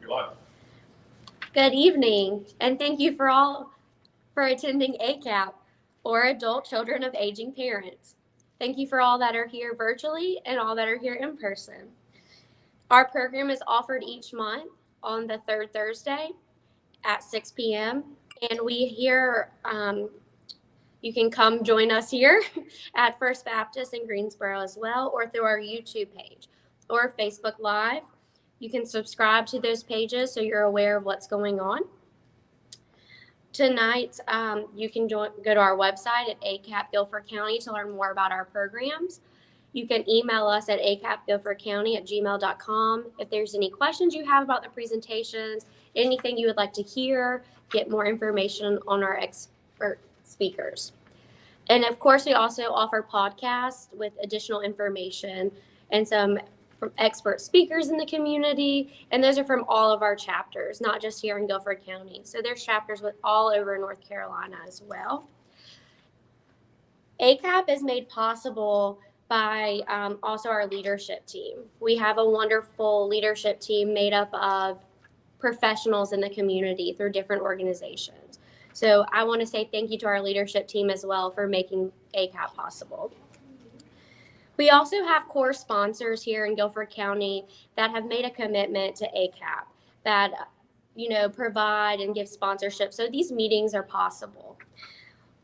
You're live. Good evening, and thank you for all for attending ACAP, or Adult Children of Aging Parents. Thank you for all that are here virtually and all that are here in person. Our program is offered each month on the third Thursday at 6 p.m. And you can come join us here at First Baptist in Greensboro as well, or through our YouTube page or Facebook Live. You can subscribe to those pages so you're aware of what's going on. Tonight, you can go to our website at ACAP Guilford County to learn more about our programs. You can email us at acapguilfordcounty@gmail.com if there's any questions you have about the presentations, anything you would like to hear, get more information on our expert speakers. And of course, we also offer podcasts with additional information and some from expert speakers in the community, and those are from all of our chapters, not just here in Guilford County. So there's chapters with all over North Carolina as well. ACAP is made possible by also our leadership team. We have a wonderful leadership team made up of professionals in the community through different organizations. So I want to say thank you to our leadership team as well for making ACAP possible. We also have core sponsors here in Guilford County that have made a commitment to ACAP that, provide and give sponsorship. So these meetings are possible.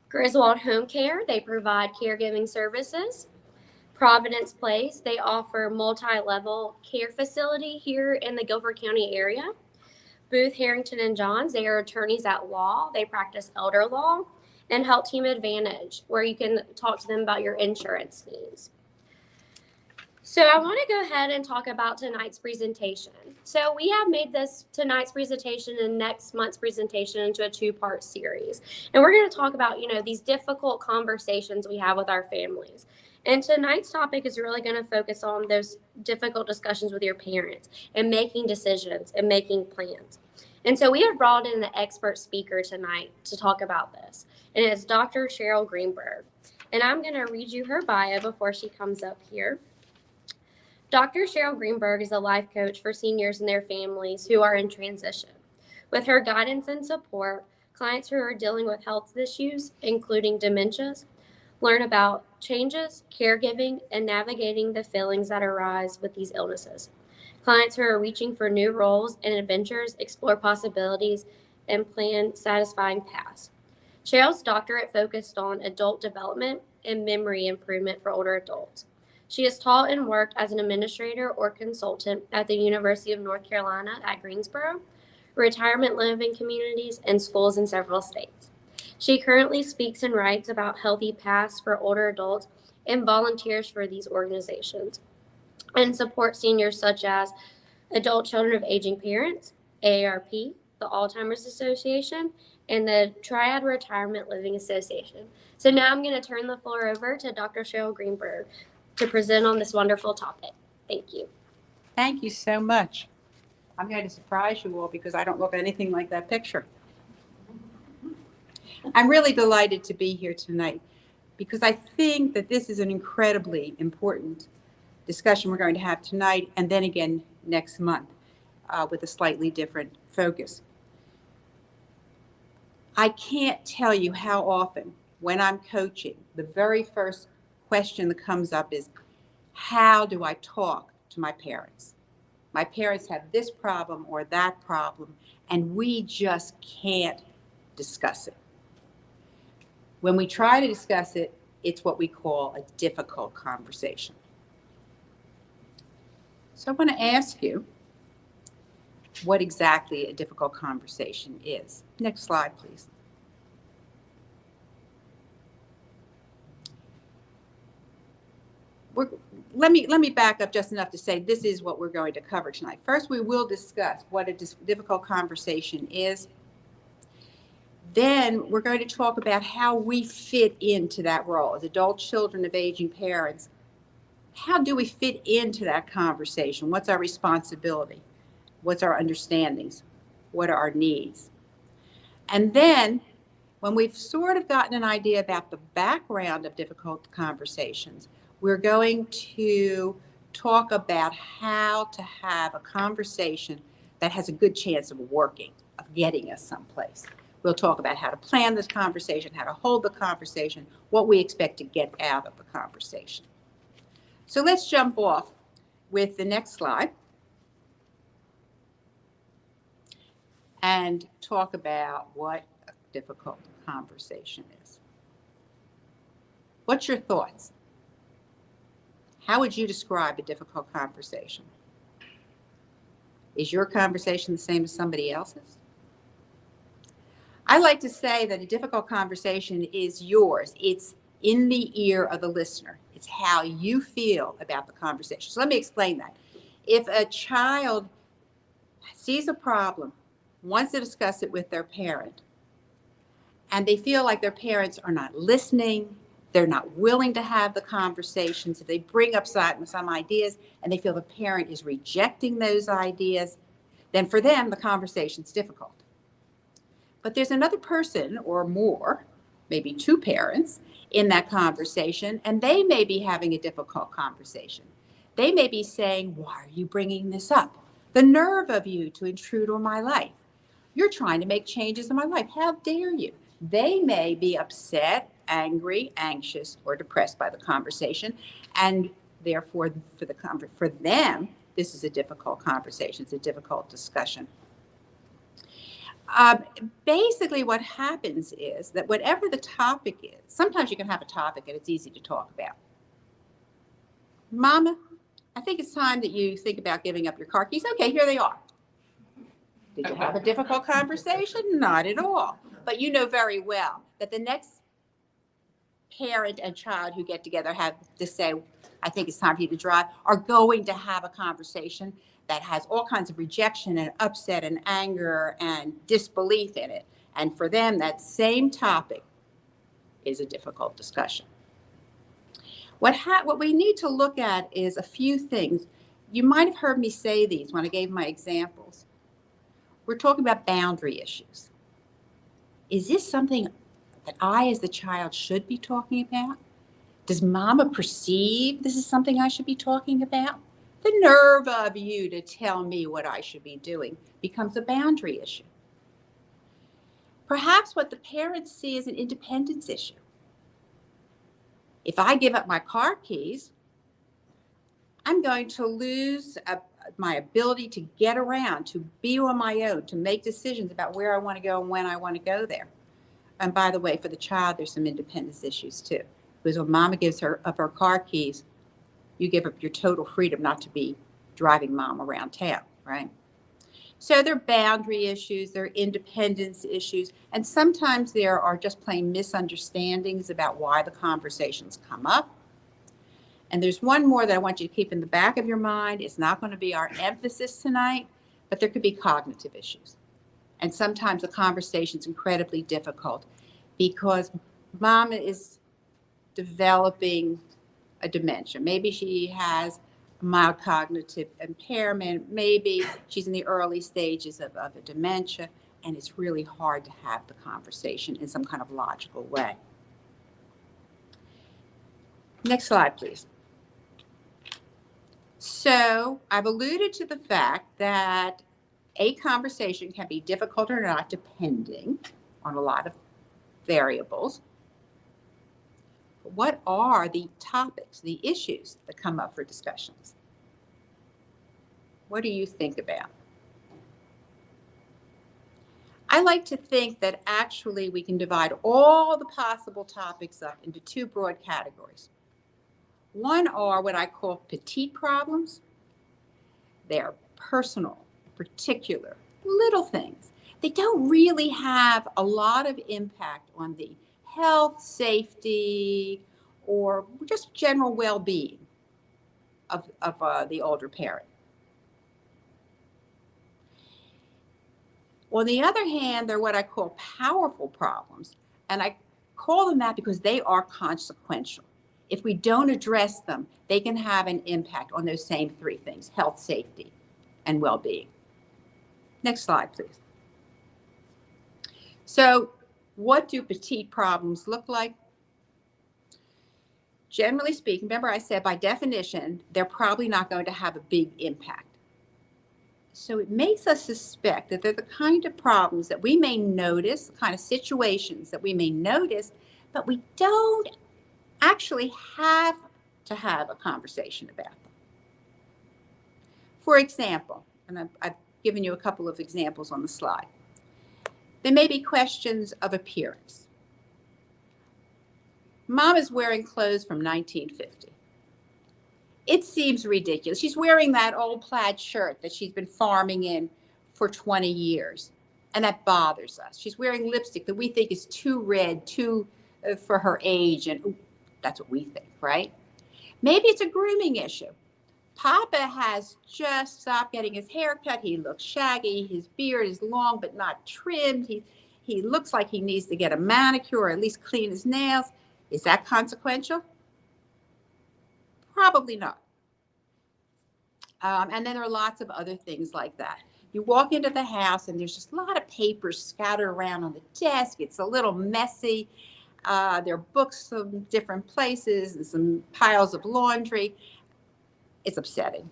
Griswold Home Care, they provide caregiving services. Providence Place, they offer multi-level care facility here in the Guilford County area. Booth, Harrington, and Johns, they are attorneys at law. They practice elder law. And Health Team Advantage, where you can talk to them about your insurance needs. So I want to go ahead and talk about tonight's presentation. So we have made tonight's presentation and next month's presentation into a two-part series. And we're going to talk about, these difficult conversations we have with our families. And tonight's topic is really going to focus on those difficult discussions with your parents and making decisions and making plans. And so we have brought in an expert speaker tonight to talk about this. And it's Dr. Cheryl Greenberg. And I'm going to read you her bio before she comes up here. Dr. Cheryl Greenberg is a life coach for seniors and their families who are in transition. With her guidance and support, clients who are dealing with health issues, including dementias, learn about changes, caregiving, and navigating the feelings that arise with these illnesses. Clients who are reaching for new roles and adventures explore possibilities and plan satisfying paths. Cheryl's doctorate focused on adult development and memory improvement for older adults. She has taught and worked as an administrator or consultant at the University of North Carolina at Greensboro, retirement living communities, and schools in several states. She currently speaks and writes about healthy paths for older adults and volunteers for these organizations and supports seniors such as Adult Children of Aging Parents, AARP, the Alzheimer's Association, and the Triad Retirement Living Association. So now I'm going to turn the floor over to Dr. Cheryl Greenberg to present on this wonderful topic. Thank you. Thank you so much. I'm going to surprise you all because I don't look anything like that picture. I'm really delighted to be here tonight because I think that this is an incredibly important discussion we're going to have tonight and then again next month with a slightly different focus. I can't tell you how often when I'm coaching, the very first question that comes up is, how do I talk to my parents? My parents have this problem or that problem, and we just can't discuss it. When we try to discuss it, it's what we call a difficult conversation. So I want to ask you what exactly a difficult conversation is. Next slide, please. Let me back up just enough to say this is what we're going to cover tonight. First, we will discuss what a difficult conversation is. Then we're going to talk about how we fit into that role as adult children of aging parents. How do we fit into that conversation? What's our responsibility? What's our understandings? What are our needs? And then when we've sort of gotten an idea about the background of difficult conversations, we're going to talk about how to have a conversation that has a good chance of working, of getting us someplace. We'll talk about how to plan this conversation, how to hold the conversation, what we expect to get out of the conversation. So let's jump off with the next slide and talk about what a difficult conversation is. What's your thoughts? How would you describe a difficult conversation? Is your conversation the same as somebody else's? I like to say that a difficult conversation is yours. It's in the ear of the listener. It's how you feel about the conversation. So let me explain that. If a child sees a problem, wants to discuss it with their parent, and they feel like their parents are not listening, they're not willing to have the conversations, if they bring up some ideas and they feel the parent is rejecting those ideas, then for them, the conversation's difficult. But there's another person or more, maybe two parents in that conversation, and they may be having a difficult conversation. They may be saying, why are you bringing this up? The nerve of you to intrude on my life. You're trying to make changes in my life. How dare you? They may be upset, angry, anxious, or depressed by the conversation, and therefore for them, this is a difficult conversation. It's a difficult discussion. Basically what happens is that whatever the topic is, sometimes you can have a topic and it's easy to talk about. Mama, I think it's time that you think about giving up your car keys. Okay, here they are. Did you have a difficult conversation? Not at all. But you know very well that the next parent and child who get together have to say, I think it's time for you to drive, are going to have a conversation that has all kinds of rejection and upset and anger and disbelief in it. And for them, that same topic is a difficult discussion. What we need to look at is a few things. You might have heard me say these when I gave my examples. We're talking about boundary issues. Is this something that I, as the child, should be talking about? Does mama perceive this is something I should be talking about? The nerve of you to tell me what I should be doing becomes a boundary issue. Perhaps what the parents see is an independence issue. If I give up my car keys, I'm going to lose my ability to get around, to be on my own, to make decisions about where I want to go and when I want to go there. And by the way, for the child, there's some independence issues too. Because when mama gives her up her car keys, you give up your total freedom not to be driving mom around town, right? So there are boundary issues, there are independence issues, and sometimes there are just plain misunderstandings about why the conversations come up. And there's one more that I want you to keep in the back of your mind. It's not going to be our emphasis tonight, but there could be cognitive issues. And sometimes the conversation's incredibly difficult because mom is developing a dementia. Maybe she has mild cognitive impairment. Maybe she's in the early stages of a dementia, and it's really hard to have the conversation in some kind of logical way. Next slide, please. So I've alluded to the fact that a conversation can be difficult or not depending on a lot of variables. What are the topics, the issues that come up for discussions? What do you think about? I like to think that actually we can divide all the possible topics up into two broad categories. One are what I call petite problems. They're personal, particular, little things. They don't really have a lot of impact on the health, safety, or just general well-being of the older parent. On the other hand, they're what I call powerful problems, and I call them that because they are consequential. If we don't address them, they can have an impact on those same three things: health, safety, and well-being. Next slide, please. So what do petite problems look like? Generally speaking, remember I said by definition, they're probably not going to have a big impact. So it makes us suspect that they're the kind of problems that we may notice, the kind of situations that we may notice, but we don't actually have to have a conversation about them. For example, and I've given you a couple of examples on the slide, there may be questions of appearance. Mom is wearing clothes from 1950. It seems ridiculous. She's wearing that old plaid shirt that she's been farming in for 20 years, and that bothers us. She's wearing lipstick that we think is too red, too for her age, and ooh, that's what we think, right? Maybe it's a grooming issue. Papa has just stopped getting his hair cut. He looks shaggy. His beard is long but not trimmed. He looks like he needs to get a manicure or at least clean his nails. Is that consequential? Probably not. And then there are lots of other things like that. You walk into the house and there's just a lot of papers scattered around on the desk. It's a little messy. There are books from different places and some piles of laundry. It's upsetting,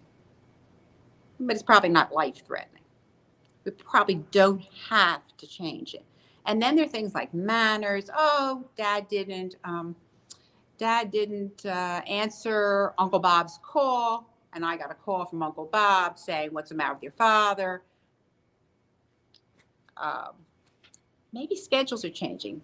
but it's probably not life-threatening. We probably don't have to change it. And then there are things like manners. Oh, Dad didn't answer Uncle Bob's call, and I got a call from Uncle Bob saying, "What's the matter with your father?" Maybe schedules are changing.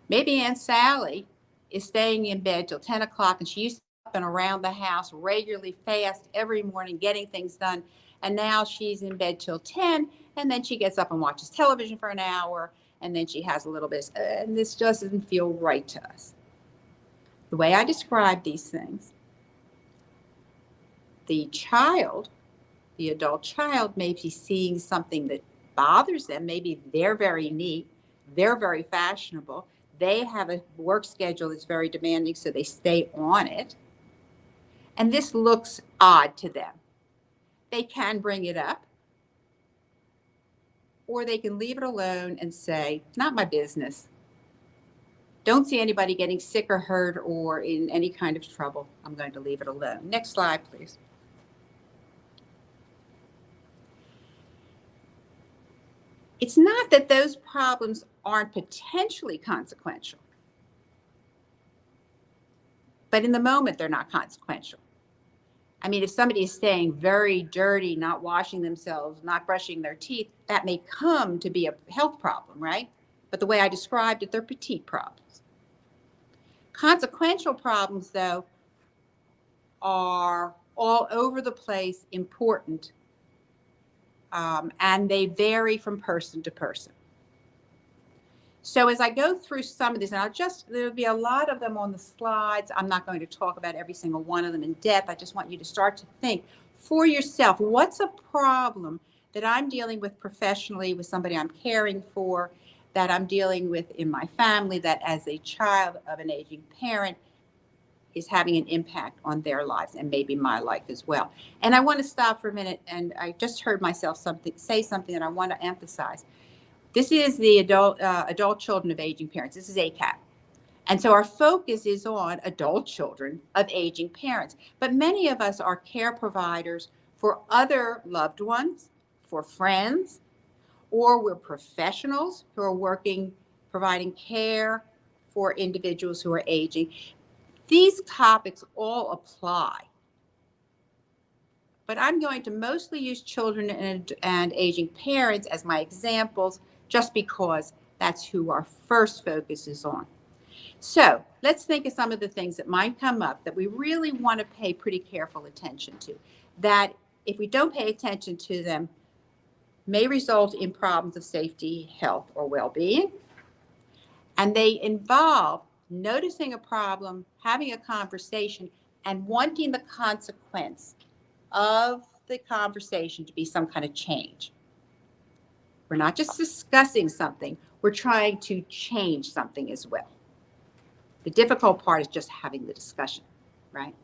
Maybe Aunt Sally is staying in bed till 10 o'clock, and she used to be up and around the house regularly, fast every morning, getting things done. And now she's in bed till 10, and then she gets up and watches television for an hour, and then she has a little bit, and this just doesn't feel right to us. The way I describe these things, the adult child may be seeing something that bothers them. Maybe they're very neat, they're very fashionable, they have a work schedule that's very demanding, so they stay on it. And this looks odd to them. They can bring it up, or they can leave it alone and say, "Not my business. Don't see anybody getting sick or hurt or in any kind of trouble. I'm going to leave it alone." Next slide, please. It's not that those problems aren't potentially consequential, but in the moment, they're not consequential. I mean, if somebody is staying very dirty, not washing themselves, not brushing their teeth, that may come to be a health problem, right? But the way I described it, they're petite problems. Consequential problems, though, are all over the place, important, and they vary from person to person. So as I go through some of these, and there'll be a lot of them on the slides. I'm not going to talk about every single one of them in depth. I just want you to start to think for yourself, what's a problem that I'm dealing with professionally with somebody I'm caring for, that I'm dealing with in my family, that as a child of an aging parent is having an impact on their lives and maybe my life as well. And I want to stop for a minute, and I just heard myself say something that I want to emphasize. This is the adult children of aging parents. This is ACAP. And so our focus is on adult children of aging parents. But many of us are care providers for other loved ones, for friends, or we're professionals who are providing care for individuals who are aging. These topics all apply. But I'm going to mostly use children and aging parents as my examples, just because that's who our first focus is on. So let's think of some of the things that might come up that we really want to pay pretty careful attention to, that if we don't pay attention to them, may result in problems of safety, health, or well-being. And they involve noticing a problem, having a conversation, and wanting the consequence of the conversation to be some kind of change. We're not just discussing something, we're trying to change something as well. The difficult part is just having the discussion, right?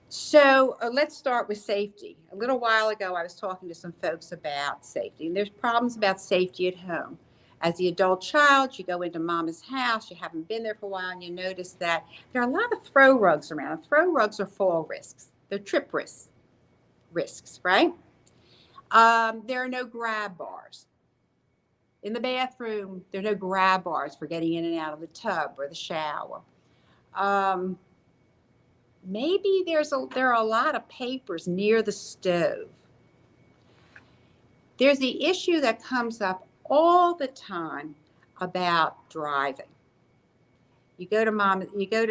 So let's start with safety. A little while ago, I was talking to some folks about safety, and there's problems about safety at home. As the adult child, you go into mama's house, you haven't been there for a while, and you notice that there are a lot of throw rugs around. Throw rugs are fall risks. They're trip risks, right? There are no grab bars. In the bathroom, there are no grab bars for getting in and out of the tub or the shower. Maybe there are a lot of papers near the stove. There's the issue that comes up all the time about driving. You go to mom, you go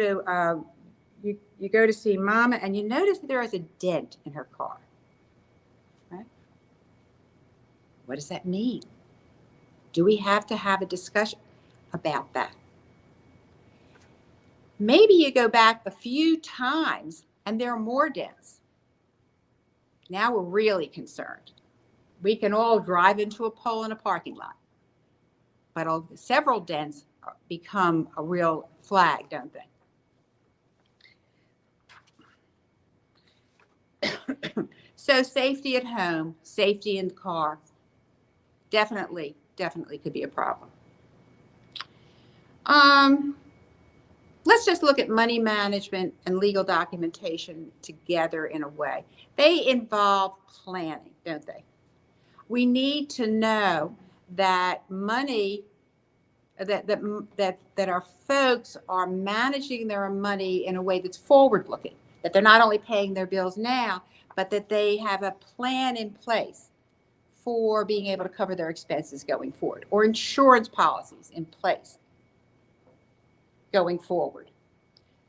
to see mama, and you notice that there is a dent in her car. Right? What does that mean? Do we have to have a discussion about that? Maybe you go back a few times and there are more dents. Now we're really concerned. We can all drive into a pole in a parking lot, but several dents become a real flag, don't they? So safety at home, safety in the car, definitely could be a problem. Let's just look at money management and legal documentation together in a way. They involve planning, don't they? We need to know that money, that our folks are managing their money in a way that's forward-looking, that they're not only paying their bills now, but that they have a plan in place for being able to cover their expenses going forward, or insurance policies in place going forward.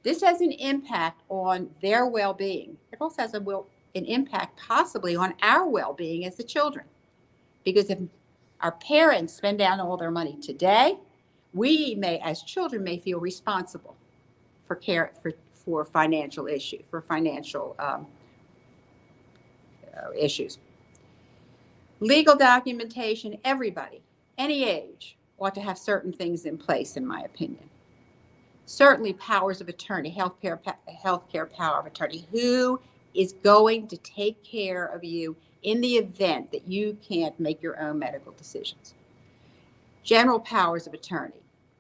This has an impact on their well-being. It also has an impact possibly on our well-being as the children. Because if our parents spend down all their money today, we may, as children, may feel responsible for care for financial issues, issues. Legal documentation, everybody, any age, ought to have certain things in place, in my opinion. Certainly powers of attorney, healthcare power of attorney. Who is going to take care of you in the event that you can't make your own medical decisions? General powers of attorney.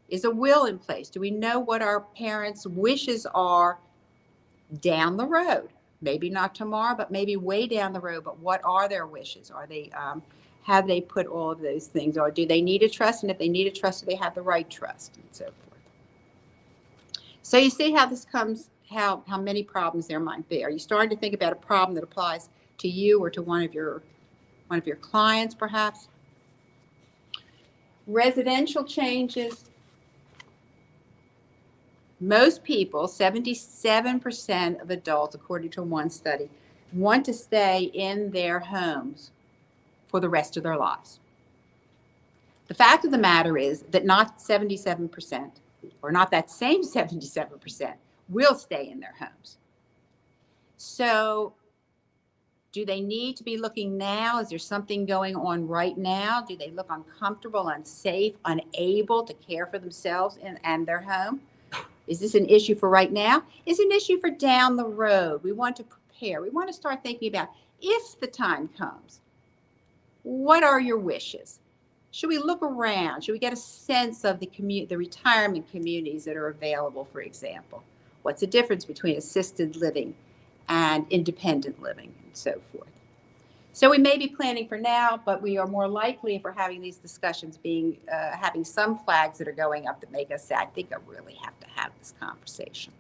Is a will in place? Do we know what our parents' wishes are down the road? Maybe not tomorrow, but maybe way down the road. But what are their wishes? Are they have they put all of those things, or do they need a trust? And if they need a trust, do they have the right trust, and so forth? So you see how this comes, how many problems there might be. Are you starting to think about a problem that applies to you or to one of your clients, perhaps? Residential changes. Most people, 77% of adults, according to one study, want to stay in their homes for the rest of their lives. The fact of the matter is that not 77%, or not that same 77%, will stay in their homes. So do they need to be looking now? Is there something going on right now? Do they look uncomfortable, unsafe, unable to care for themselves and their home? Is this an issue for right now? Is it an issue for down the road? We want to prepare. We want to start thinking about, if the time comes, what are your wishes? Should we look around? Should we get a sense of the retirement communities that are available, for example? What's the difference between assisted living and independent living, and so forth? So we may be planning for now, but we are more likely, if we're having these discussions, having some flags that are going up that make us say, I think I really have to have this conversation.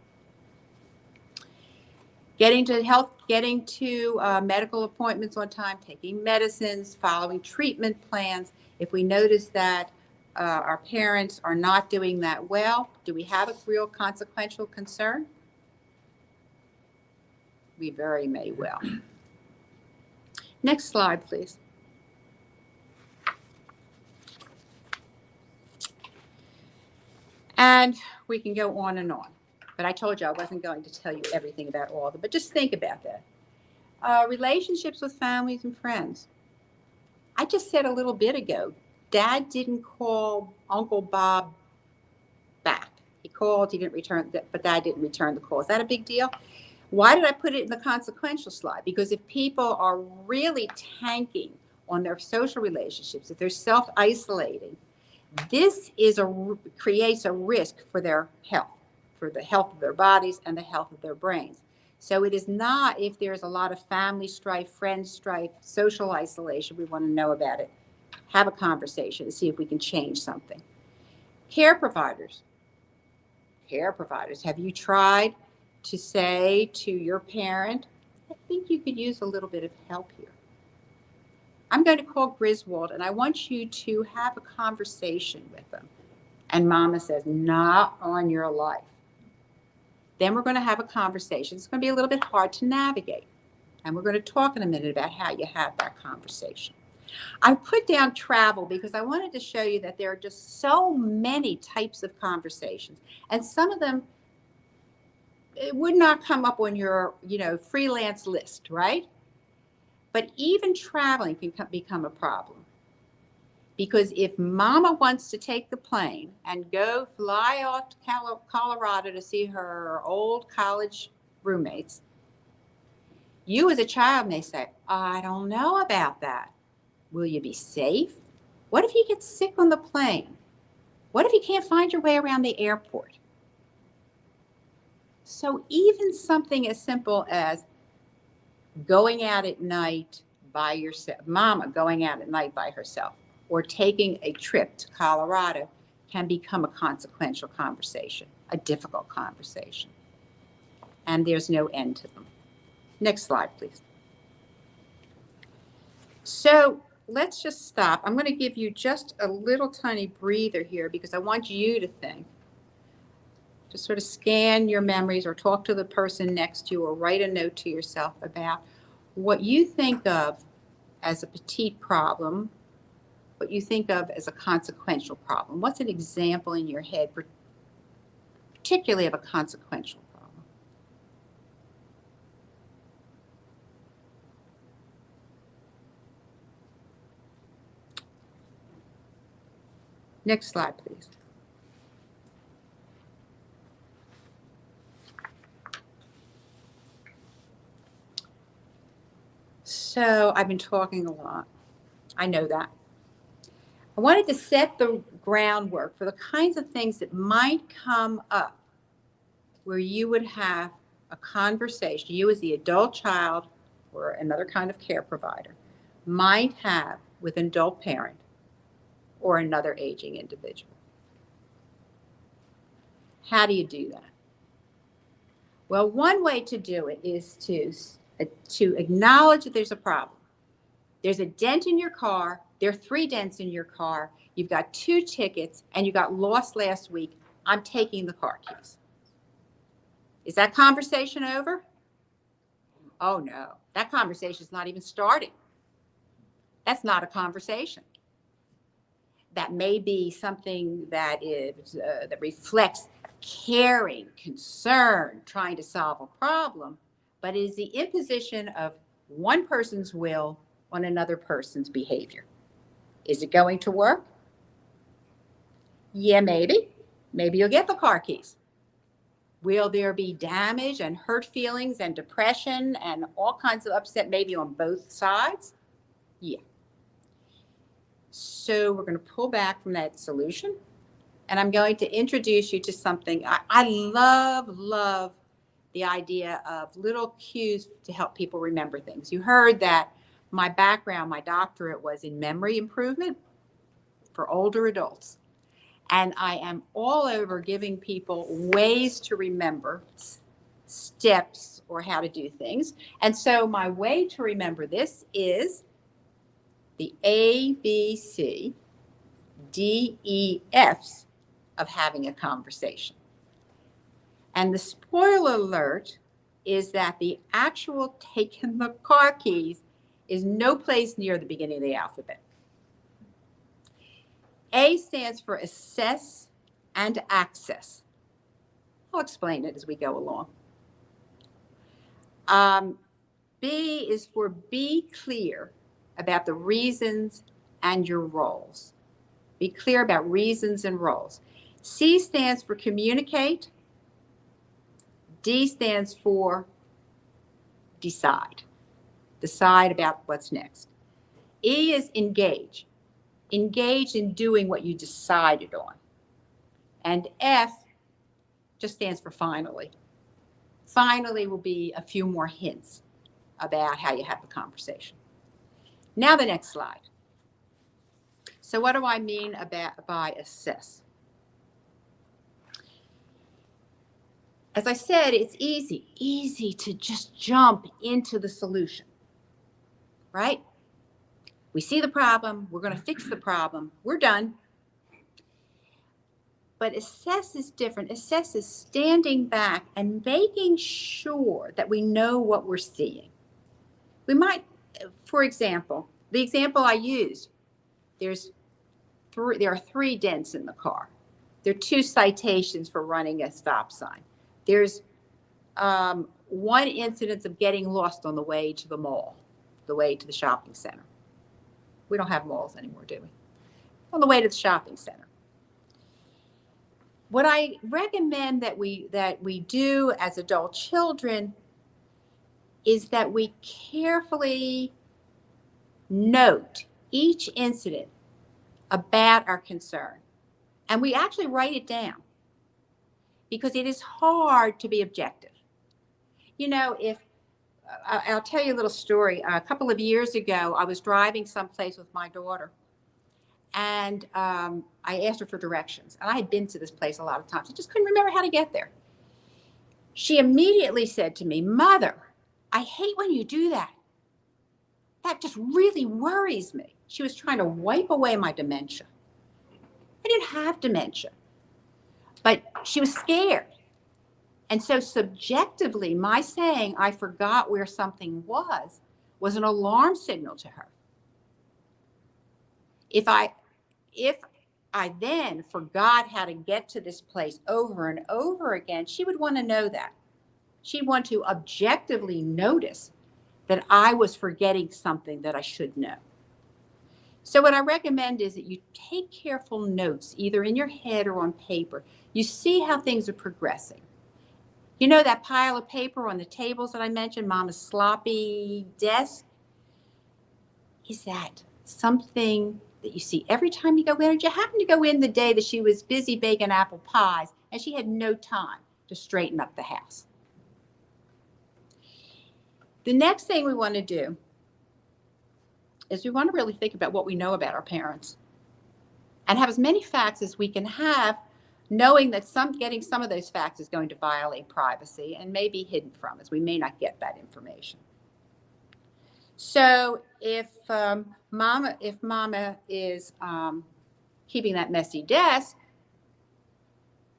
Getting to medical appointments on time, taking medicines, following treatment plans. If we notice that our parents are not doing that well, do we have a real consequential concern? We very may well. Next slide, please. And we can go on and on. But I told you I wasn't going to tell you everything about all of them, but just think about that. Relationships with families and friends. I just said a little bit ago, Dad didn't call Uncle Bob back. He called, he didn't return, but Dad didn't return the call. Is that a big deal? Why did I put it in the consequential slide? Because if people are really tanking on their social relationships, if they're self-isolating, this creates a risk for their health, for the health of their bodies and the health of their brains. So it is not if there's a lot of family strife, friend strife, social isolation, we want to know about it. Have a conversation to see if we can change something. Care providers. Care providers. Have you tried to say to your parent, I think you could use a little bit of help here? I'm going to call Griswold and I want you to have a conversation with them. And mama says, not on your life. Then we're going to have a conversation. It's going to be a little bit hard to navigate. And we're going to talk in a minute about how you have that conversation. I put down travel because I wanted to show you that there are just so many types of conversations. And some of them, it would not come up on your, freelance list, right? But even traveling can become a problem. Because if mama wants to take the plane and go fly off to Colorado to see her old college roommates, you as a child may say, I don't know about that. Will you be safe? What if you get sick on the plane? What if you can't find your way around the airport? So even something as simple as going out at night by yourself, mama going out at night by herself, or taking a trip to Colorado can become a consequential conversation, a difficult conversation. And there's no end to them. Next slide, please. So let's just stop. I'm going to give you just a little tiny breather here because I want you to think. Just sort of scan your memories or talk to the person next to you or write a note to yourself about what you think of as a petite problem, what you think of as a consequential problem. What's an example in your head, particularly of a consequential problem? Next slide, please. So I've been talking a lot. I know that. I wanted to set the groundwork for the kinds of things that might come up where you would have a conversation, you as the adult child or another kind of care provider might have with an adult parent or another aging individual. How do you do that? Well, one way to do it is to acknowledge that there's a problem. There's a dent in your car. There are 3 dents in your car. You've got 2 tickets and you got lost last week. I'm taking the car keys. Is that conversation over? Oh no, that conversation is not even starting. That's not a conversation. That may be something that reflects caring, concern, trying to solve a problem, but it is the imposition of one person's will on another person's behavior. Is it going to work? Yeah, maybe. Maybe you'll get the car keys. Will there be damage and hurt feelings and depression and all kinds of upset maybe on both sides? Yeah. So we're going to pull back from that solution and I'm going to introduce you to something. I love the idea of little cues to help people remember things. You heard that my background, my doctorate was in memory improvement for older adults. And I am all over giving people ways to remember, steps or how to do things. And so my way to remember this is the A, B, C, D, E, F's of having a conversation. And the spoiler alert is that the actual taking the car keys is no place near the beginning of the alphabet. A stands for assess and access. I'll explain it as we go along. B is for be clear about the reasons and your roles. Be clear about reasons and roles. C stands for communicate. D stands for decide. Decide about what's next. E is engage. Engage in doing what you decided on. And F just stands for finally. finally will be a few more hints about how you have the conversation. Now the next slide. So what do I mean by assess? As I said, it's easy to just jump into the solution, right? We see the problem, we're going to fix the problem, we're done. But assess is different. Assess is standing back and making sure that we know what we're seeing. We might, for example, the example I used, there are 3 dents in the car. There are 2 citations for running a stop sign. There's 1 incidence of getting lost on the way to the mall, the way to the shopping center. We don't have malls anymore, do we? On the way to the shopping center. What I recommend that we do as adult children is that we carefully note each incident about our concern. And we actually write it down because it is hard to be objective. You know, I'll tell you a little story. A couple of years ago, I was driving someplace with my daughter, and I asked her for directions. And I had been to this place a lot of times. I just couldn't remember how to get there. She immediately said to me, "Mother, I hate when you do that. That just really worries me." She was trying to wipe away my dementia. I didn't have dementia, but she was scared. And so subjectively, my saying I forgot where something was an alarm signal to her. If I then forgot how to get to this place over and over again, she would want to know that. She'd want to objectively notice that I was forgetting something that I should know. So what I recommend is that you take careful notes, either in your head or on paper. You see how things are progressing. You know that pile of paper on the tables that I mentioned, Mama's sloppy desk? Is that something that you see every time you go in? Or did you happen to go in the day that she was busy baking apple pies and she had no time to straighten up the house? The next thing we want to do is we want to really think about what we know about our parents and have as many facts as we can have, knowing that getting some of those facts is going to violate privacy and may be hidden from us. We may not get that information. So if Mama is keeping that messy desk,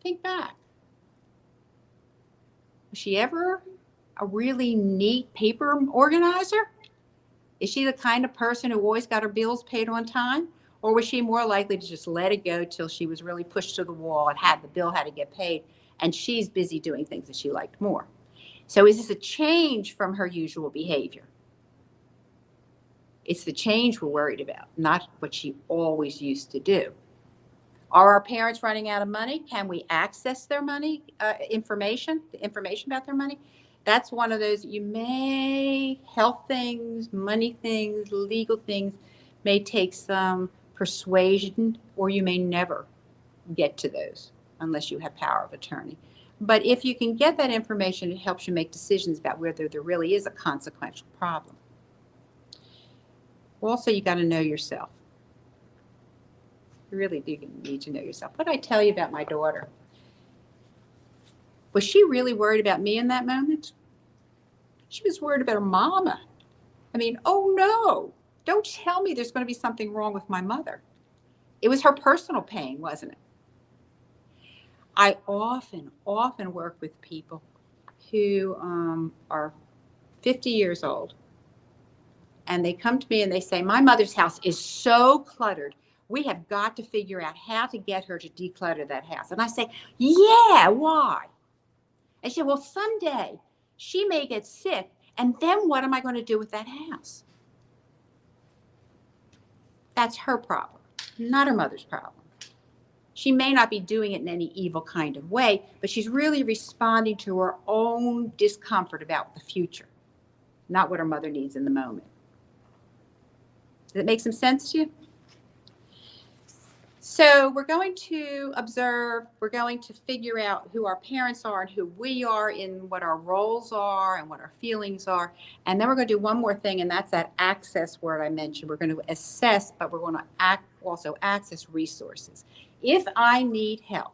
think back. Was she ever a really neat paper organizer? Is she the kind of person who always got her bills paid on time? Or was she more likely to just let it go till she was really pushed to the wall and the bill had to get paid, and she's busy doing things that she liked more? So is this a change from her usual behavior? It's the change we're worried about, not what she always used to do. Are our parents running out of money? Can we access their money, information about their money? That's one of those health things, money things, legal things, may take some persuasion, or you may never get to those unless you have power of attorney. But if you can get that information, it helps you make decisions about whether there really is a consequential problem. Also, you got to know yourself. You really do need to know yourself. What did I tell you about my daughter? Was she really worried about me in that moment? She was worried about her mama. I mean, oh no, don't tell me there's going to be something wrong with my mother. It was her personal pain, wasn't it? I often work with people who are 50 years old, and they come to me and they say, "My mother's house is so cluttered. We have got to figure out how to get her to declutter that house." And I say, "Yeah, why?" And she said, "Well, someday she may get sick, and then what am I going to do with that house?" That's her problem, not her mother's problem. She may not be doing it in any evil kind of way, but she's really responding to her own discomfort about the future, not what her mother needs in the moment. Does it make some sense to you? So we're going to observe, we're going to figure out who our parents are and who we are in what our roles are and what our feelings are. And then we're going to do one more thing, and that's that access word I mentioned. We're going to assess, but we're going to also access resources. If I need help,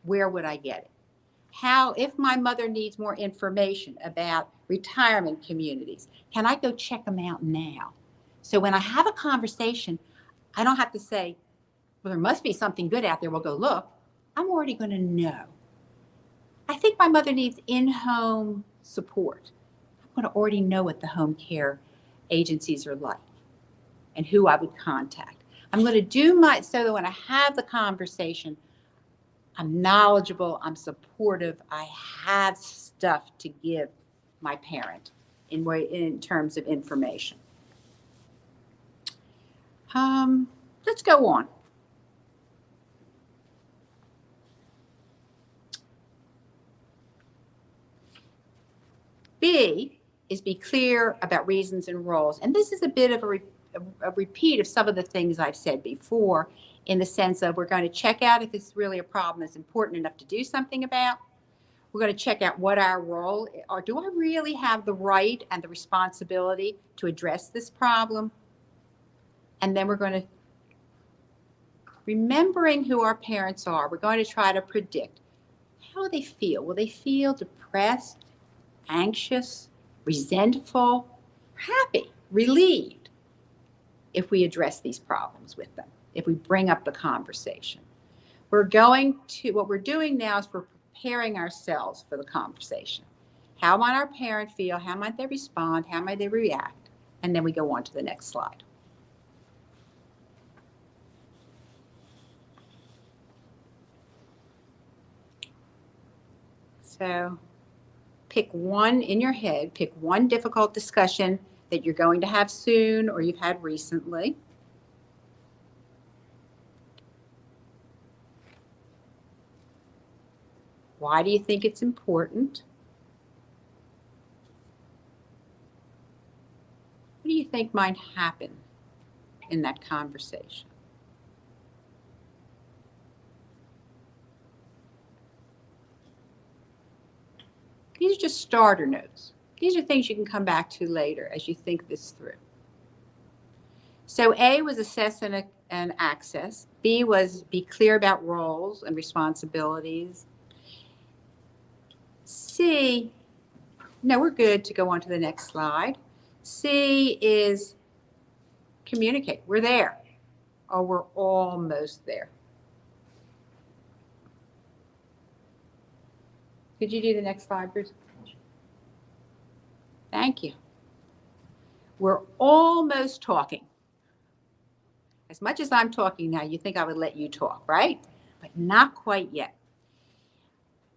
where would I get it? How, if my mother needs more information about retirement communities, can I go check them out now? So when I have a conversation, I don't have to say, well, there must be something good out there. We'll go look. I'm already going to know. I think my mother needs in-home support. I'm going to already know what the home care agencies are like and who I would contact. I'm going to do so that when I have the conversation, I'm knowledgeable, I'm supportive, I have stuff to give my parent in terms of information. Let's go on. B is be clear about reasons and roles. And this is a bit of a repeat of some of the things I've said before, in the sense of we're going to check out if it's really a problem that's important enough to do something about. We're going to check out what our role is, or do I really have the right and the responsibility to address this problem? And then we're going to, remembering who our parents are, we're going to try to predict how will they feel. Will they feel depressed, anxious, resentful, happy, relieved if we address these problems with them, if we bring up the conversation? What we're doing now is we're preparing ourselves for the conversation. How might our parent feel? How might they respond? How might they react? And then we go on to the next slide. So pick one in your head, pick one difficult discussion that you're going to have soon or you've had recently. Why do you think it's important? What do you think might happen in that conversation? These are just starter notes. These are things you can come back to later as you think this through. So A was assess and access. B was be clear about roles and responsibilities. C, no, we're good to go on to the next slide. C is communicate. We're there, or we're almost there. Could you do the next slide, Bruce? Thank you. We're almost talking. As much as I'm talking now, you think I would let you talk, right? But not quite yet.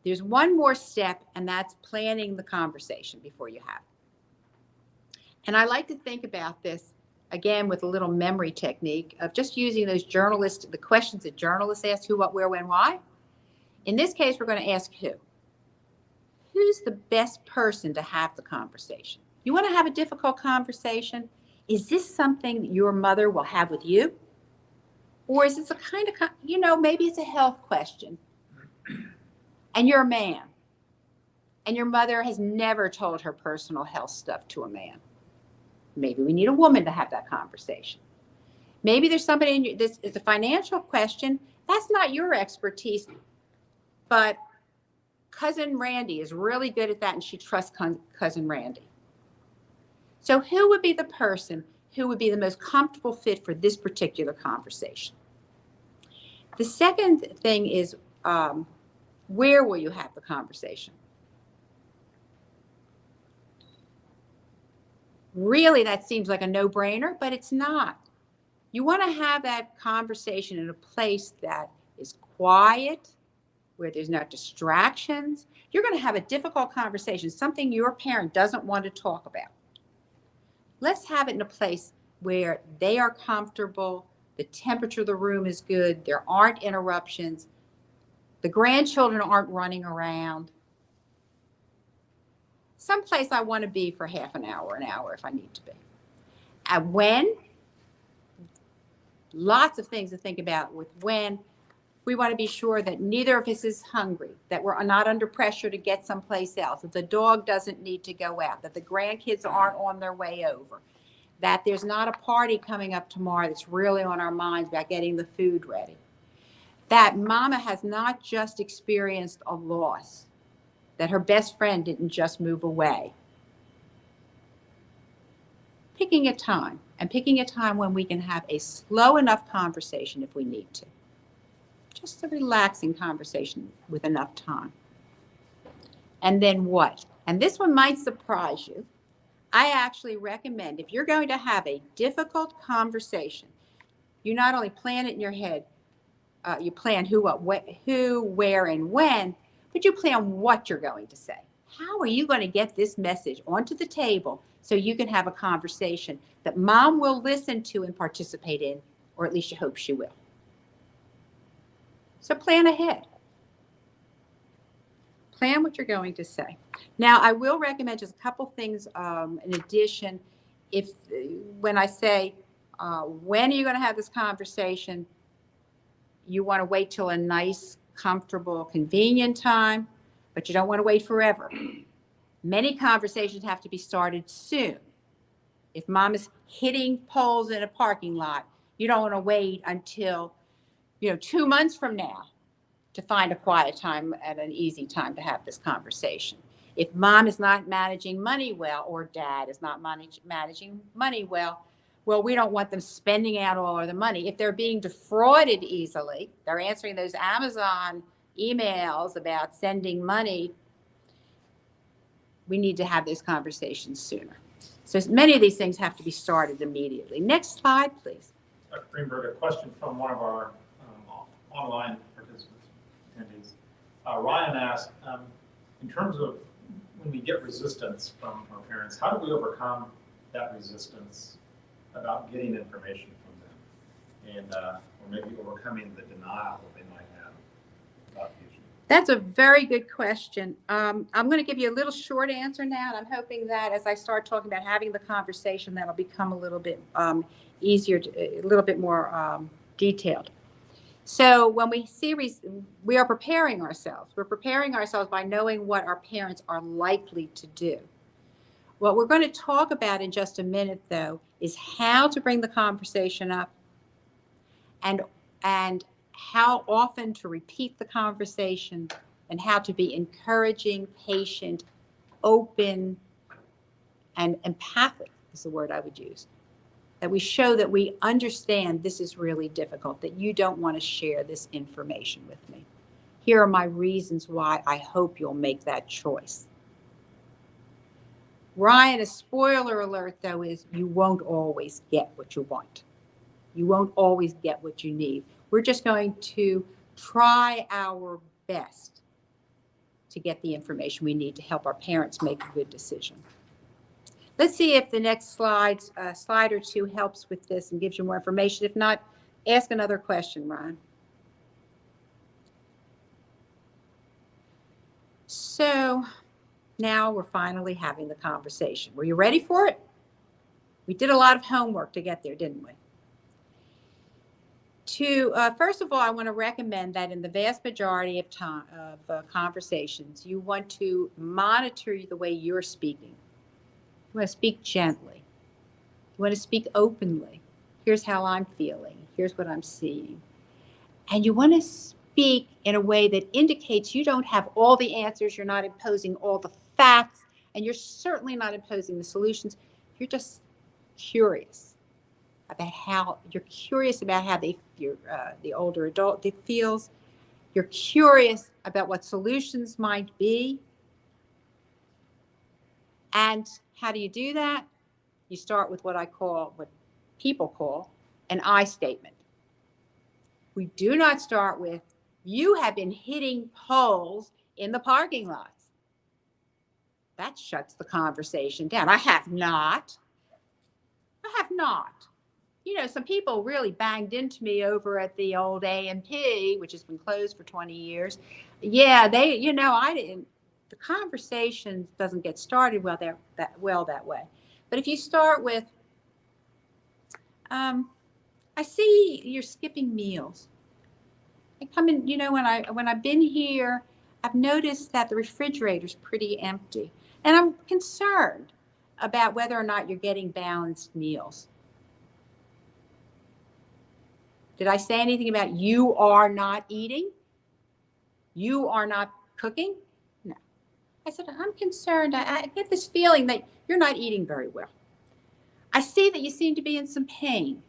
There's one more step, and that's planning the conversation before you have it. And I like to think about this, again, with a little memory technique of just using the questions that journalists ask: who, what, where, when, why. In this case, we're going to ask who. Who's the best person to have the conversation? You want to have a difficult conversation? Is this something that your mother will have with you? Or is this a kind of, maybe it's a health question and you're a man and your mother has never told her personal health stuff to a man. Maybe we need a woman to have that conversation. Maybe there's somebody this is a financial question. That's not your expertise, but Cousin Randy is really good at that and she trusts Cousin Randy. So who would be the person who would be the most comfortable fit for this particular conversation? The second thing is, where will you have the conversation? Really, that seems like a no-brainer, but it's not. You want to have that conversation in a place that is quiet, where there's no distractions. You're going to have a difficult conversation, something your parent doesn't want to talk about. Let's have it in a place where they are comfortable, the temperature of the room is good, there aren't interruptions, the grandchildren aren't running around. Someplace I want to be for half an hour if I need to be. And when? Lots of things to think about with when. We want to be sure that neither of us is hungry, that we're not under pressure to get someplace else, that the dog doesn't need to go out, that the grandkids aren't on their way over, that there's not a party coming up tomorrow that's really on our minds about getting the food ready, that mama has not just experienced a loss, that her best friend didn't just move away. Picking a time, and picking a time when we can have a slow enough conversation if we need to. Just a relaxing conversation with enough time. And then what? And this one might surprise you. I actually recommend, if you're going to have a difficult conversation, you not only plan it in your head, you plan who, where, and when, but you plan what you're going to say. How are you going to get this message onto the table so you can have a conversation that mom will listen to and participate in, or at least you hope she will? So plan ahead. Plan what you're going to say. Now, I will recommend just a couple things in addition. When I say, when are you going to have this conversation, you want to wait till a nice, comfortable, convenient time, but you don't want to wait forever. Many conversations have to be started soon. If mom is hitting poles in a parking lot, you don't want to wait until 2 months from now to find a quiet time and an easy time to have this conversation. If mom is not managing money well, or dad is not managing money well, we don't want them spending out all of the money. If they're being defrauded easily, they're answering those Amazon emails about sending money, we need to have those conversations sooner. So many of these things have to be started immediately. Next slide, please. Dr. Greenberg, a question from one of our online participants, attendees. Ryan asked, in terms of when we get resistance from our parents, how do we overcome that resistance about getting information from them, and or maybe overcoming the denial that they might have about the issue? That's a very good question. I'm going to give you a little short answer now, and I'm hoping that as I start talking about having the conversation, that'll become a little bit easier, a little bit more detailed. So when we see, we are preparing ourselves. We're preparing ourselves by knowing what our parents are likely to do. What we're going to talk about in just a minute, though, is how to bring the conversation up and how often to repeat the conversation, and how to be encouraging, patient, open, and empathic is the word I would use. That we show that we understand this is really difficult, that you don't want to share this information with me. Here are my reasons why I hope you'll make that choice. Ryan, a spoiler alert, though, is you won't always get what you want. You won't always get what you need. We're just going to try our best to get the information we need to help our parents make a good decision. Let's see if the next slide or two helps with this and gives you more information. If not, ask another question, Ryan. So now we're finally having the conversation. Were you ready for it? We did a lot of homework to get there, didn't we? First of all, I want to recommend that in the vast majority of conversations, you want to monitor the way you're speaking. You want to speak gently. You want to speak openly. Here's how I'm feeling. Here's what I'm seeing. And you want to speak in a way that indicates you don't have all the answers. You're not imposing all the facts, and you're certainly not imposing the solutions. You're just curious about how the older adult feels. You're curious about what solutions might be. And how do you do that? You start with what people call an I statement. We do not start with, you have been hitting poles in the parking lots. That shuts the conversation down. I have not. Some people really banged into me over at the old A&P, which has been closed for 20 years. Yeah, I didn't. The conversation doesn't get started that way. But if you start with, I see you're skipping meals. I come in, you know, when I've been here, I've noticed that the refrigerator's pretty empty. And I'm concerned about whether or not you're getting balanced meals. Did I say anything about you are not eating? You are not cooking? No. I said, I'm concerned. I get this feeling that you're not eating very well. I see that you seem to be in some pain.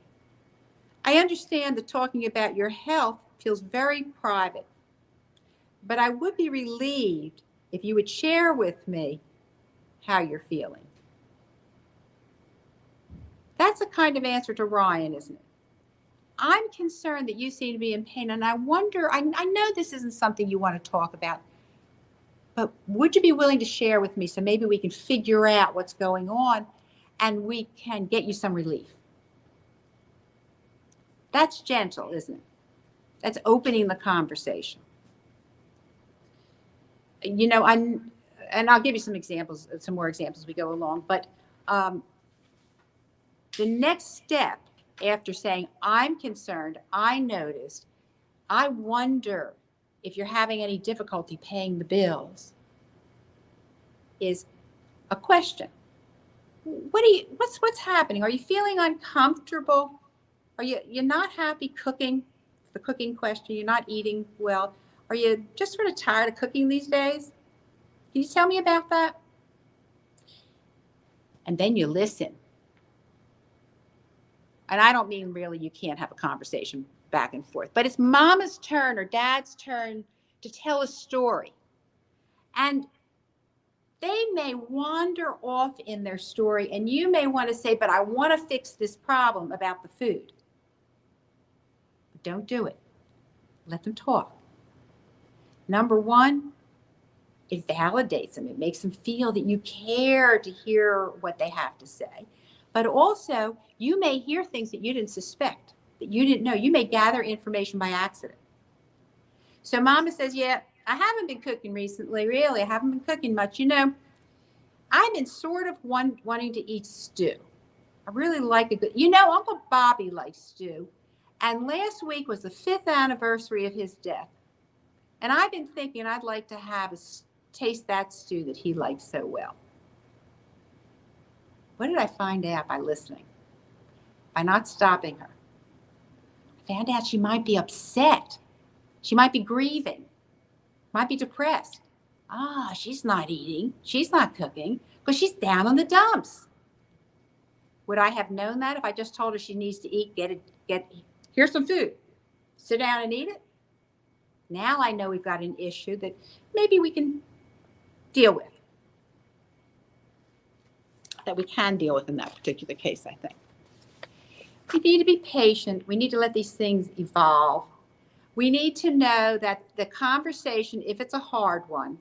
I understand that talking about your health feels very private, but I would be relieved if you would share with me how you're feeling. That's a kind of answer to Ryan, isn't it? I'm concerned that you seem to be in pain, and I wonder, I know this isn't something you want to talk about, but would you be willing to share with me so maybe we can figure out what's going on and we can get you some relief? That's gentle, isn't it? That's opening the conversation. You know, and I'll give you some examples, some more examples as we go along, but the next step after saying, I'm concerned, I noticed, I wonder if you're having any difficulty paying the bills, is a question. What's happening? Are you feeling uncomfortable? Are you're not happy cooking? The cooking question, you're not eating well. Are you just sort of tired of cooking these days? Can you tell me about that? And then you listen. And I don't mean really you can't have a conversation back and forth, but it's mama's turn or dad's turn to tell a story. And they may wander off in their story, and you may want to say, but I want to fix this problem about the food. But don't do it. Let them talk. Number one, it validates them. It makes them feel that you care to hear what they have to say. But also, you may hear things that you didn't suspect, that you didn't know. You may gather information by accident. So mama says, yeah, I haven't been cooking recently, really. I haven't been cooking much. You know, I've been sort of wanting to eat stew. I really like a good, you know, Uncle Bobby likes stew. And last week was the 5th anniversary of his death. And I've been thinking I'd like to taste that stew that he likes so well. What did I find out by listening? By not stopping her. I found out she might be upset. She might be grieving, might be depressed. She's not eating. She's not cooking because she's down in the dumps. Would I have known that if I just told her she needs to eat, here's some food, sit down and eat it? Now I know we've got an issue that maybe we can deal with. That we can deal with in that particular case, I think. We need to be patient. We need to let these things evolve. We need to know that the conversation, if it's a hard one,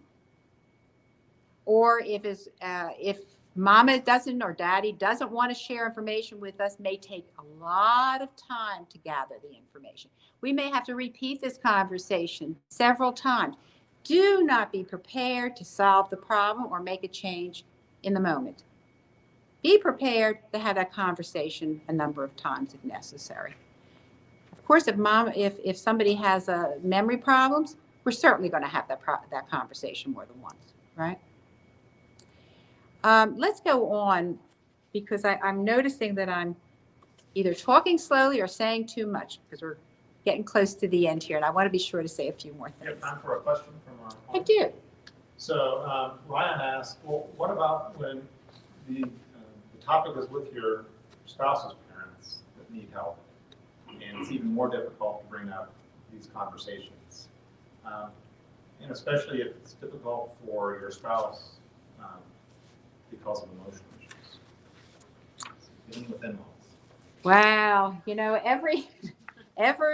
or if mama doesn't or daddy doesn't want to share information with us, may take a lot of time to gather the information. We may have to repeat this conversation several times. Do not be prepared to solve the problem or make a change in the moment. Be prepared to have that conversation a number of times if necessary. Of course, if somebody has memory problems, we're certainly going to have that conversation more than once, right? Let's go on because I'm noticing that I'm either talking slowly or saying too much because we're getting close to the end here, and I want to be sure to say a few more things. You have time for a question from our I do. So Ryan asked, well, what about when the topic is with your spouse's parents that need help, and it's even more difficult to bring up these conversations, and especially if it's difficult for your spouse because of emotional issues, dealing with in-laws. Wow, you know, every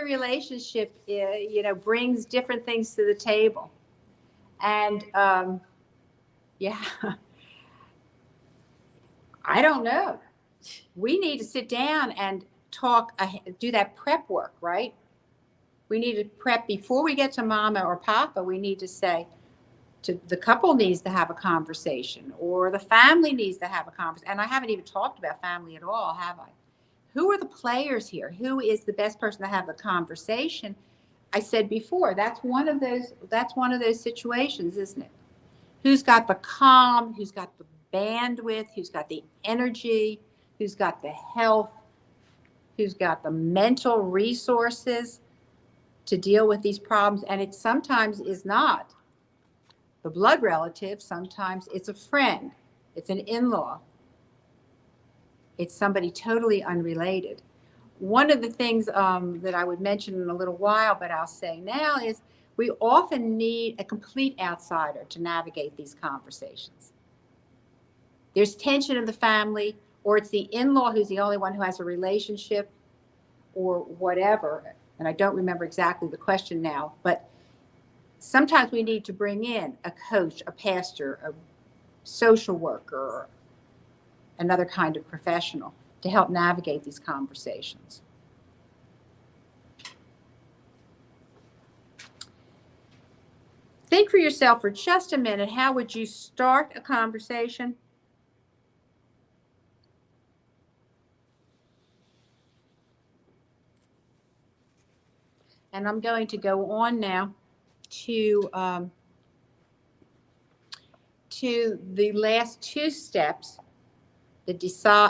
relationship, you know, brings different things to the table, and yeah. I don't know. We need to sit down and talk, do that prep work, right? We need to prep before we get to mama or papa. We need to say, the couple needs to have a conversation, or the family needs to have a conversation. And I haven't even talked about family at all, have I? who are the players here? Who is the best person to have the conversation? I said before, that's one of those situations, isn't it? Who's got the calm, who's got the bandwidth, who's got the energy, who's got the health, who's got the mental resources to deal with these problems. And it sometimes is not the blood relative, sometimes it's a friend, it's an in-law, it's somebody totally unrelated. One of the things that I would mention in a little while, but I'll say now, is we often need a complete outsider to navigate these conversations. There's tension in the family, or it's the in-law who's the only one who has a relationship or whatever. And I don't remember exactly the question now, but sometimes we need to bring in a coach, a pastor, a social worker, or another kind of professional to help navigate these conversations. Think for yourself for just a minute, how would you start a conversation? And I'm going to go on now to the last two steps.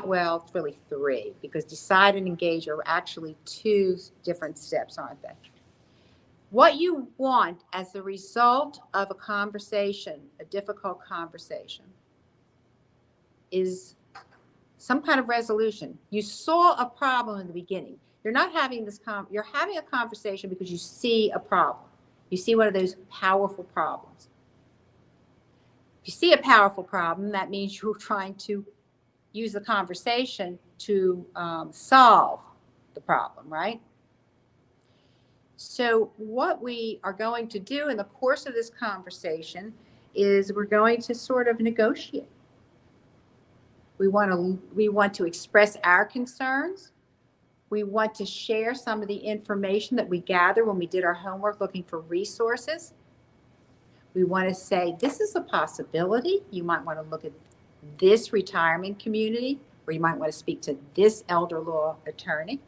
Well, it's really three, because decide and engage are actually two different steps, aren't they? What you want as a result of a conversation, a difficult conversation, is some kind of resolution. You saw a problem in the beginning. You're not having this you're having a conversation because you see a problem. You see one of those powerful problems. If you see a powerful problem, that means you're trying to use the conversation to solve the problem, right? So what we are going to do in the course of this conversation is we're going to sort of negotiate. We want to express our concerns. We want to share some of the information that we gather when we did our homework looking for resources. We want to say, this is a possibility. You might want to look at this retirement community, or you might want to speak to this elder law attorney.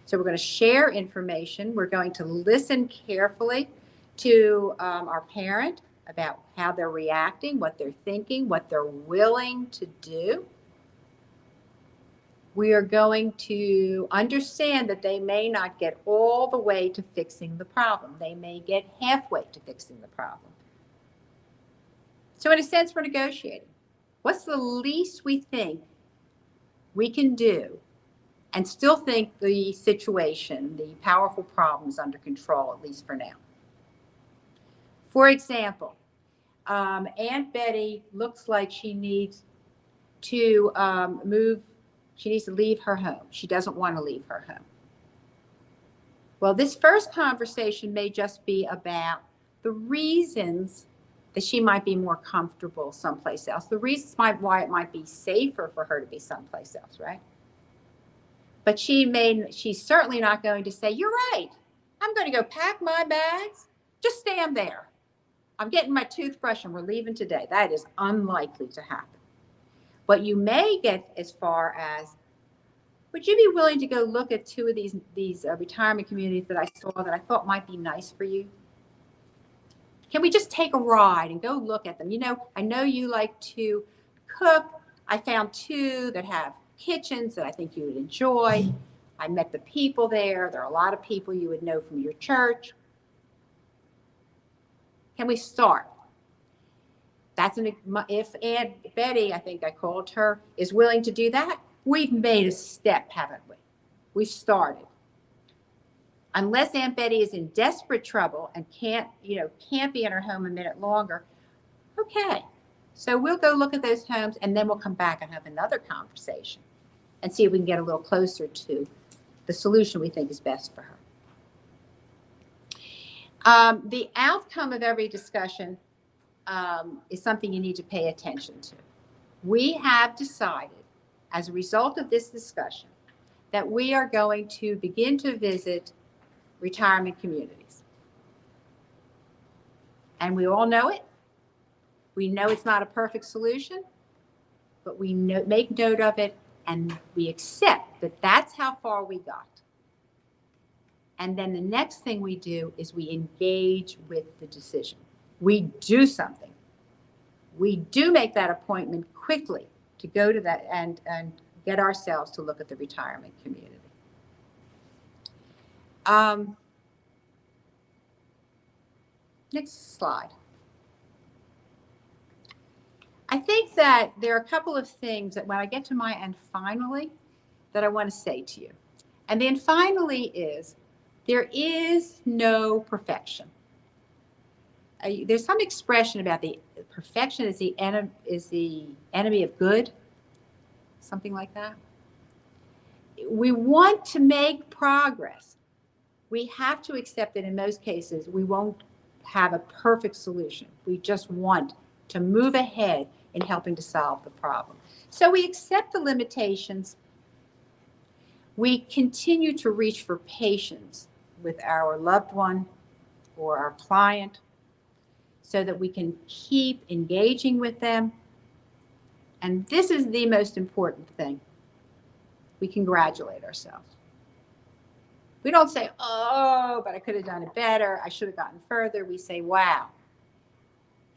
So we're going to share information. We're going to listen carefully to our parent about how they're reacting, what they're thinking, what they're willing to do. We are going to understand that they may not get all the way to fixing the problem. They may get halfway to fixing the problem. So in a sense, we're negotiating. What's the least we think we can do and still think the situation, the powerful problem, is under control, at least for now? For example, Aunt Betty looks like she needs to she needs to leave her home. She doesn't want to leave her home. Well, this first conversation may just be about the reasons that she might be more comfortable someplace else. The reasons why it might be safer for her to be someplace else, right? But she's certainly not going to say, you're right, I'm going to go pack my bags. Just stand there. I'm getting my toothbrush and we're leaving today. That is unlikely to happen. But you may get as far as, would you be willing to go look at two of these retirement communities that I saw that I thought might be nice for you? Can we just take a ride and go look at them? You know, I know you like to cook. I found two that have kitchens that I think you would enjoy. I met the people there. There are a lot of people you would know from your church. Can we start? If Aunt Betty, I think I called her, is willing to do that, we've made a step, haven't we? We've started. Unless Aunt Betty is in desperate trouble and can't be in her home a minute longer, okay. So we'll go look at those homes and then we'll come back and have another conversation and see if we can get a little closer to the solution we think is best for her. The outcome of every discussion is something you need to pay attention to. We have decided, as a result of this discussion, that we are going to begin to visit retirement communities. And we all know it. We know it's not a perfect solution, but we make note of it and we accept that that's how far we got. And then the next thing we do is we engage with the decision. We do something. We do make that appointment quickly to go to that and get ourselves to look at the retirement community. Next slide. I think that there are a couple of things that when I get to my and finally that I want to say to you. And then finally is there is no perfection. There's some expression about the perfection is the enemy of good, something like that. We want to make progress. We have to accept that in most cases we won't have a perfect solution. We just want to move ahead in helping to solve the problem. So we accept the limitations. We continue to reach for patience with our loved one or our client so that we can keep engaging with them. And this is the most important thing. We congratulate ourselves. We don't say, oh, but I could have done it better. I should have gotten further. We say, wow.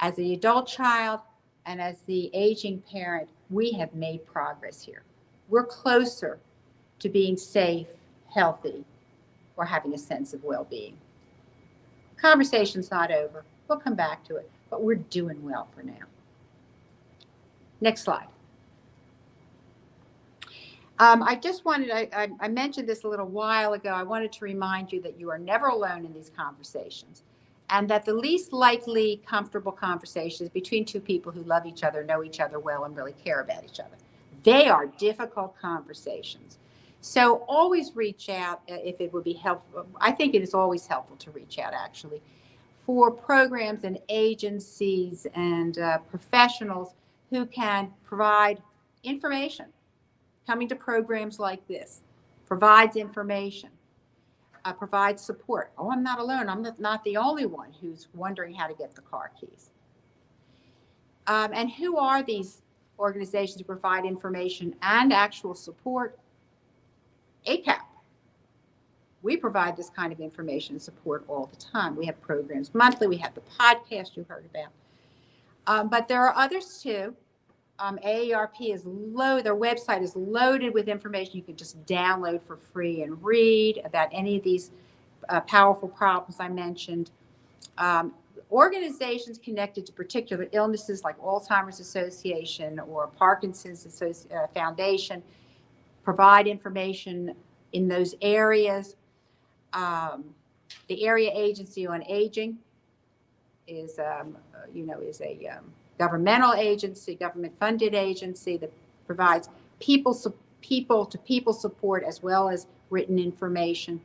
As the adult child and as the aging parent, we have made progress here. We're closer to being safe, healthy, or having a sense of well-being. Conversation's not over. We'll come back to it, but we're doing well for now. Next slide. I just wanted, I mentioned this a little while ago. I wanted to remind you that you are never alone in these conversations, and that the least likely comfortable conversation is between two people who love each other, know each other well, and really care about each other. They are difficult conversations. So always reach out if it would be helpful. I think it is always helpful to reach out, actually, for programs and agencies and professionals who can provide information. Coming to programs like this provides information, provides support. Oh, I'm not alone. I'm not the only one who's wondering how to get the car keys. And who are these organizations who provide information and actual support? ACAP. We provide this kind of information and support all the time. We have programs monthly. We have the podcast you heard about. But there are others too. AARP is their website is loaded with information you can just download for free and read about any of these powerful problems I mentioned. Organizations connected to particular illnesses like Alzheimer's Association or Parkinson's Foundation provide information in those areas. The Area Agency on Aging is a governmental agency, government-funded agency that provides people-to-people support as well as written information.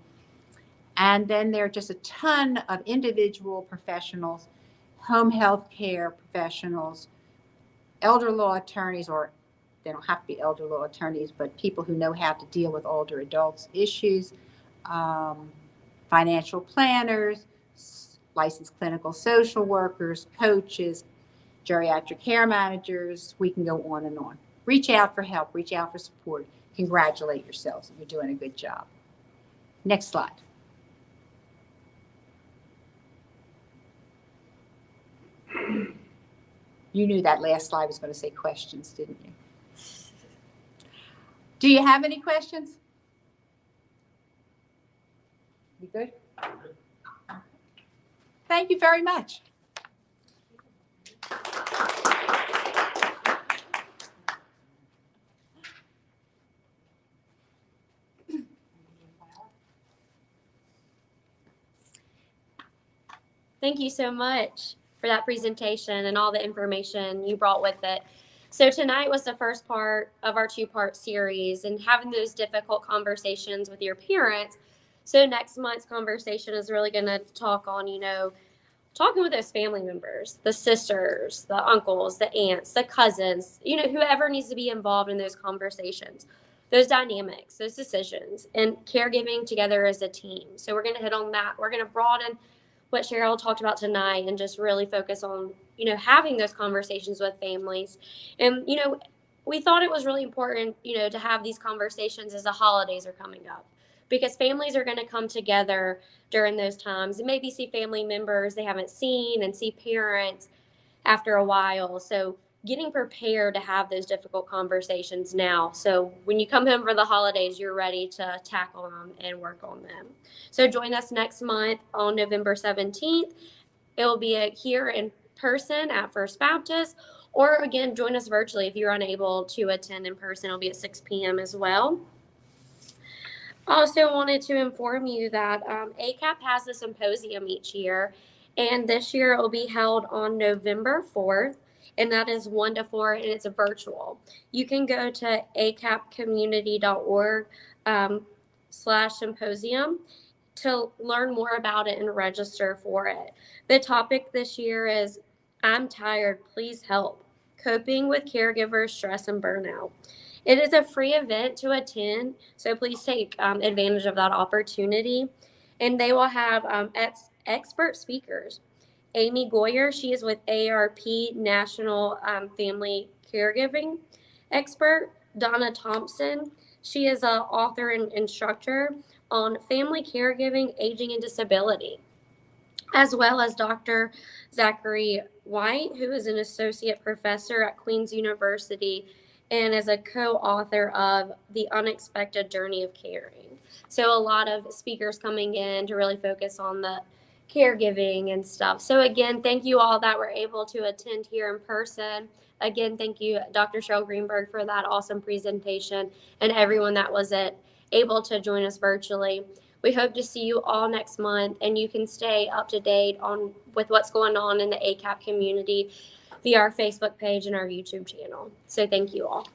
And then there are just a ton of individual professionals, home health care professionals, elder law attorneys, or they don't have to be elder law attorneys, but people who know how to deal with older adults' issues, financial planners, licensed clinical social workers, coaches, geriatric care managers. We can go on and on. Reach out for help, reach out for support. Congratulate yourselves. You're doing a good job. Next slide. You knew that last slide was going to say questions, didn't you? Do you have any questions? You good? Thank you very much. Thank you so much for that presentation and all the information you brought with it. So tonight was the first part of our two-part series and having those difficult conversations with your parents. So next month's conversation is really going to talk on, talking with those family members, the sisters, the uncles, the aunts, the cousins, whoever needs to be involved in those conversations, those dynamics, those decisions, and caregiving together as a team. So we're going to hit on that. We're going to broaden what Cheryl talked about tonight and just really focus on, having those conversations with families. And, we thought it was really important, to have these conversations as the holidays are coming up, because families are going to come together during those times and maybe see family members they haven't seen and see parents after a while. So getting prepared to have those difficult conversations now. So when you come home for the holidays, you're ready to tackle them and work on them. So join us next month on November 17th. It will be here in person at First Baptist, or again, join us virtually if you're unable to attend in person. It'll be at 6 p.m. as well. Also wanted to inform you that ACAP has a symposium each year, and this year it will be held on November 4th, and that is 1 to 4, and it's virtual. You can go to acapcommunity.org /symposium to learn more about it and register for it. The topic this year is I'm tired, please help. Coping with caregiver stress and burnout. It is a free event to attend, so please take advantage of that opportunity. And they will have expert speakers. Amy Goyer, she is with AARP National Family Caregiving expert. Donna Thompson, she is an author and instructor on family caregiving, aging, and disability, as well as Dr. Zachary White, who is an associate professor at Queen's University and is a co-author of The Unexpected Journey of Caring. So a lot of speakers coming in to really focus on the caregiving and stuff. So again, thank you all that were able to attend here in person. Again, thank you, Dr. Cheryl Greenberg, for that awesome presentation, and everyone that was able to join us virtually. We hope to see you all next month, and you can stay up to date with what's going on in the ACAP community via our Facebook page and our YouTube channel. So thank you all.